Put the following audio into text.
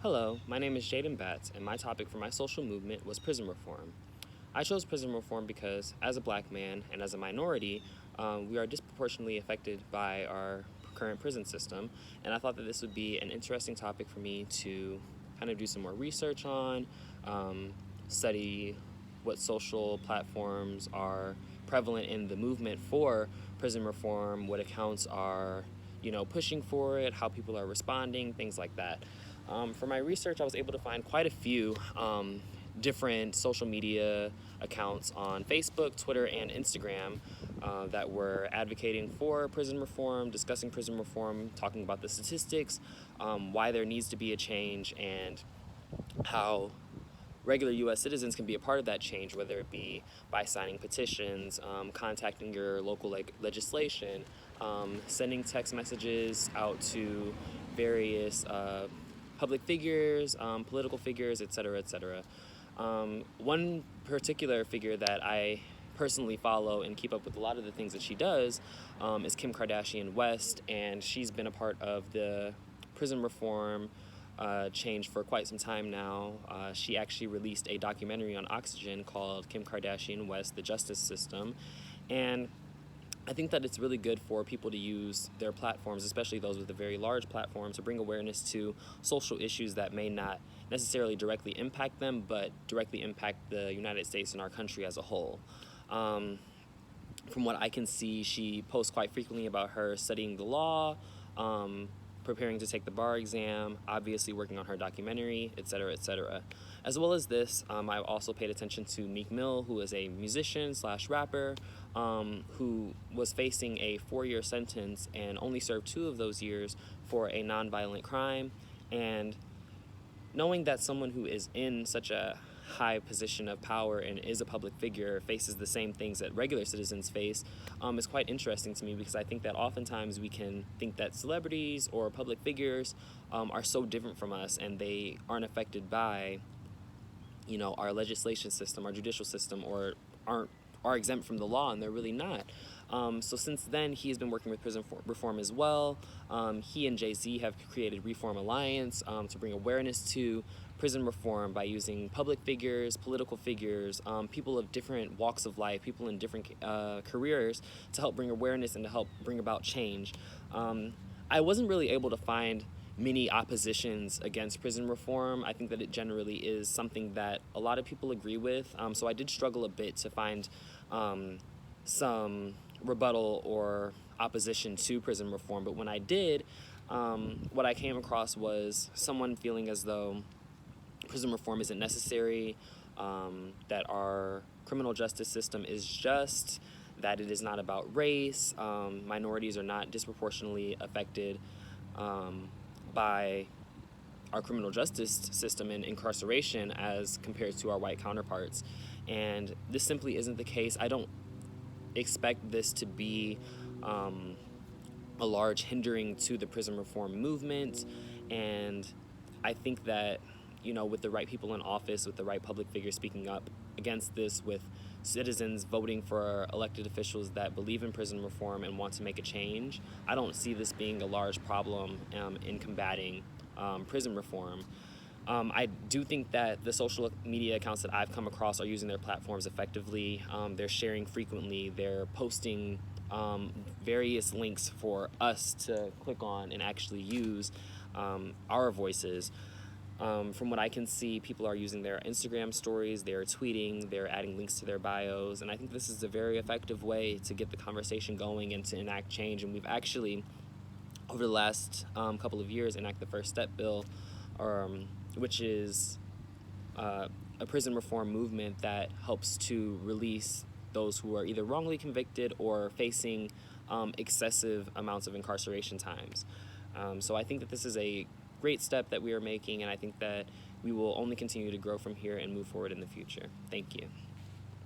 Hello, my name is Jaden Batts, and my topic for my social movement was prison reform. I chose prison reform because, as a black man and as a minority, we are disproportionately affected by our current prison system, and I thought that this would be an interesting topic for me to kind of do some more research on, study what social platforms are prevalent in the movement for prison reform, what accounts are pushing for it, how people are responding, things like that. For my research, I was able to find quite a few different social media accounts on Facebook, Twitter, and Instagram that were advocating for prison reform, discussing prison reform, talking about the statistics, why there needs to be a change, and how regular U.S. citizens can be a part of that change, whether it be by signing petitions, contacting your local legislation, sending text messages out to various public figures, political figures, etc., etc. One particular figure that I personally follow and keep up with a lot of the things that she does is Kim Kardashian West, and she's been a part of the prison reform change for quite some time now. She actually released a documentary on Oxygen called Kim Kardashian West, The Justice System, and I think that it's really good for people to use their platforms, especially those with a very large platform, to bring awareness to social issues that may not necessarily directly impact them, but directly impact the United States and our country as a whole. From what I can see, she posts quite frequently about her studying the law, preparing to take the bar exam, obviously working on her documentary, etc., etc. As well as this, I also paid attention to Meek Mill, who is a musician / rapper, who was facing a 4-year sentence and only served 2 of those years for a nonviolent crime. And knowing that someone who is in such a high position of power and is a public figure faces the same things that regular citizens face is quite interesting to me, because I think that oftentimes we can think that celebrities or public figures are so different from us and they aren't affected by our legislation system, our judicial system, or are exempt from the law, and they're really not. So since then, he has been working with prison reform as well. He and Jay-Z have created Reform Alliance to bring awareness to prison reform by using public figures, political figures, people of different walks of life, people in different careers, to help bring awareness and to help bring about change. I wasn't really able to find many oppositions against prison reform. I think that it generally is something that a lot of people agree with. So I did struggle a bit to find some rebuttal or opposition to prison reform. But when I did, what I came across was someone feeling as though prison reform isn't necessary, that our criminal justice system is just, that it is not about race, minorities are not disproportionately affected by our criminal justice system and incarceration as compared to our white counterparts. And this simply isn't the case. I don't expect this to be a large hindering to the prison reform movement. And I think that, with the right people in office, with the right public figures speaking up against this, with citizens voting for elected officials that believe in prison reform and want to make a change, I don't see this being a large problem in combating prison reform. I do think that the social media accounts that I've come across are using their platforms effectively. They're sharing frequently. They're posting various links for us to click on and actually use our voices. From what I can see, people are using their Instagram stories, they're tweeting, they're adding links to their bios, and I think this is a very effective way to get the conversation going and to enact change. And we've actually, over the last couple of years, enacted the First Step Bill, which is a prison reform movement that helps to release those who are either wrongly convicted or facing excessive amounts of incarceration times. So I think that this is a great step that we are making, and I think that we will only continue to grow from here and move forward in the future. Thank you.